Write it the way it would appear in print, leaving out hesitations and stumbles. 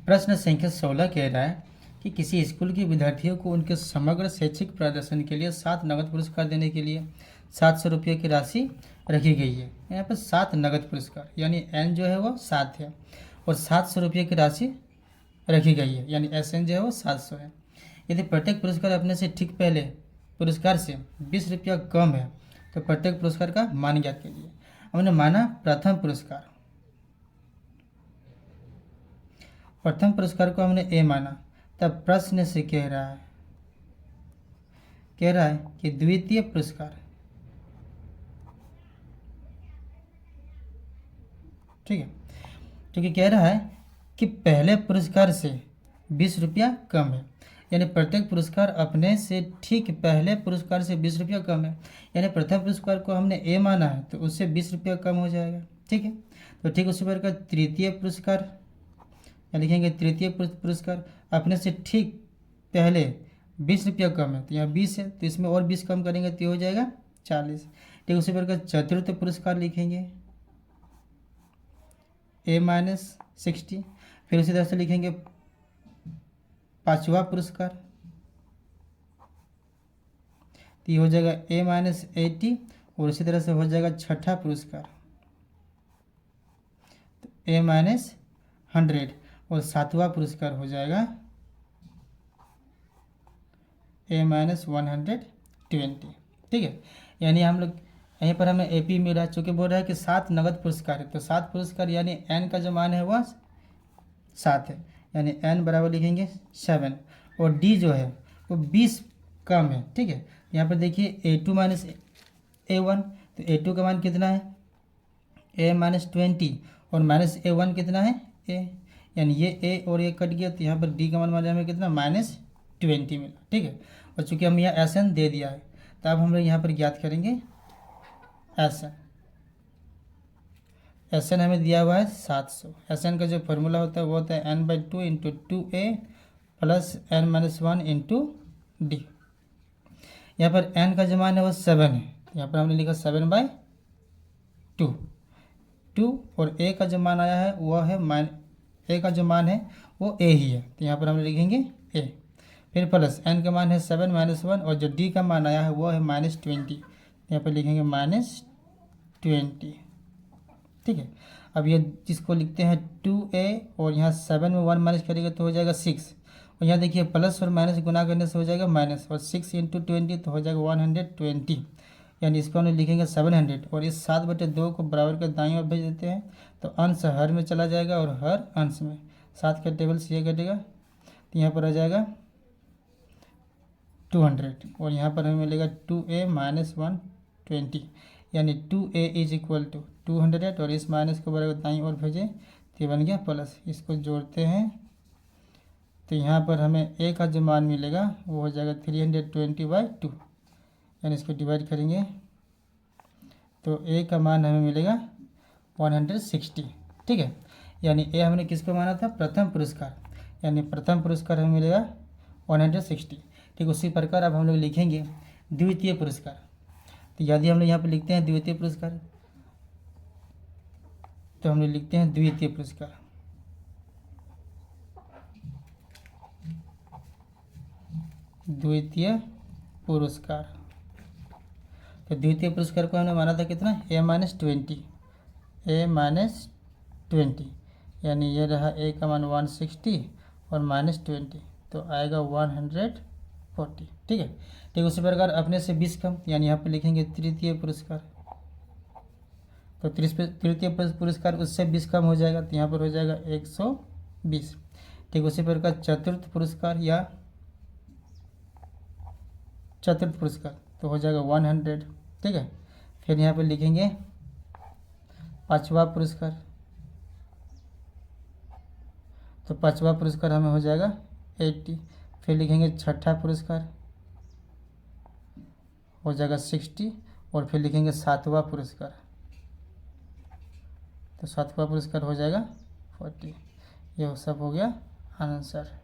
प्रश्न संख्या 16 कह रहा है कि किसी स्कूल के विद्यार्थियों को उनके समग्र शैक्षिक प्रदर्शन के लिए 7 नगद पुरस्कार देने के लिए 700 रुपये की राशि रखी गई है। यहाँ पर 7 नगद पुरस्कार यानी एन जो है वो 7 है और 700 रुपये की राशि रखी गई है यानी एस एन जो है वो 700 है। यदि प्रत्येक पुरस्कार अपने से ठीक पहले पुरस्कार से 20 रुपया कम है तो प्रत्येक पुरस्कार का मान ज्ञात कीजिए। हमने माना प्रथम पुरस्कार को हमने ए माना, तब प्रश्न से कह रहा है कि द्वितीय पुरस्कार, ठीक है, क्योंकि कह रहा है कि पहले पुरस्कार से 20 रुपया कम है यानी प्रत्येक पुरस्कार अपने से ठीक पहले पुरस्कार से 20 रुपया कम है यानी प्रथम पुरस्कार को हमने ए माना है तो उससे 20 रुपया कम हो जाएगा। ठीक है, तो ठीक उसी प्रकार तृतीय पुरस्कार लिखेंगे, तृतीय पुरस्कार अपने से ठीक पहले 20 रुपया कम है तो यहाँ 20 है तो इसमें और 20 कम करेंगे तो हो जाएगा 40। ठीक उसी प्रकार चतुर्थ पुरस्कार लिखेंगे A-60। फिर उसी तरह से लिखेंगे पांचवा पुरस्कार तो ये हो जाएगा A-80 और इसी तरह से हो जाएगा छठा पुरस्कार तो A-100 और सातवां पुरस्कार हो जाएगा A-120। ठीक है, यानी हम लोग यहीं पर हमें AP मिला, चूँकि बोल रहा है कि 7 नगद पुरस्कार है तो 7 पुरस्कार यानी N का जो मान है वह 7 है यानी N बराबर लिखेंगे 7 और D जो है वो 20 कम है। ठीक है, यहाँ पर देखिए A2 माइनस A1 तो A2 का मान कितना है A-20 और माइनस A1 कितना है A, यानी ये A और ये कट गया तो यहाँ पर D का मान हमें कितना -20 मिला। ठीक है, और चूँकि हम यहाँ SN दे दिया है तो अब हम लोग यहाँ पर ज्ञात करेंगे SN हमें दिया हुआ है 700। SN का जो फॉर्मूला होता है वो होता है N/2 × 2A plus N-1 × D। यहाँ पर N का जो मान है वो 7 है, यहाँ पर हमने लिखा 7/2 और A का जो मान आया है वह है A का जो मान है वो A ही है तो यहाँ पर हम लिखेंगे A। फिर प्लस N का मान है 7 - 1 और जो D का मान आया है वो है -20, यहाँ पर लिखेंगे -20। ठीक है, अब ये जिसको लिखते हैं 2A और यहाँ 7 में 1 माइनस करेंगे तो हो जाएगा 6 और यहाँ देखिए प्लस और माइनस गुना करने से हो जाएगा माइनस और 6 × 20 तो हो जाएगा 120 यानी इसको हम लिखेंगे 700 और इस 7/2 को बराबर के दाईं ओर भेज देते हैं तो अंश हर में चला जाएगा और हर अंश में 7 का टेबल से ये कटेगा तो यहाँ पर आ जाएगा 200 और यहाँ पर हमें मिलेगा 2A - 120 यानी 2A = 200 और इस माइनस को बराबर दाईं ओर भेजें तो ये बन गया प्लस। इसको जोड़ते हैं तो यहाँ पर हमें A का जो मान मिलेगा वो हो जाएगा 320/2 यानी इसको डिवाइड करेंगे तो A का मान हमें मिलेगा 160। ठीक है, यानी A हमने किसको माना था प्रथम पुरस्कार, यानी प्रथम पुरस्कार हमें मिलेगा 160। ठीक उसी प्रकार अब हम लोग लिखेंगे द्वितीय पुरस्कार। तो यदि हम लोग यहाँ पर लिखते हैं द्वितीय पुरस्कार तो हम लोग लिखते हैं द्वितीय पुरस्कार। तो द्वितीय पुरस्कार को हमने माना था कितना A-20 यानी ये रहा A का मान 160 और -20 तो आएगा 140। ठीक है, ठीक उसी प्रकार अपने से 20 कम यानी यहाँ पर लिखेंगे तृतीय पुरस्कार। तो तृतीय पुरस्कार उससे 20 कम हो जाएगा तो यहाँ पर हो जाएगा 120। ठीक उसी प्रकार चतुर्थ पुरस्कार तो हो जाएगा 100। ठीक है, फिर यहाँ पर लिखेंगे पांचवा पुरस्कार तो पांचवा पुरस्कार हमें हो जाएगा 80। फिर लिखेंगे छठा पुरस्कार हो जाएगा 60 और फिर लिखेंगे सातवां पुरस्कार तो सातवां पुरस्कार हो जाएगा 40। यह सब हो गया आंसर।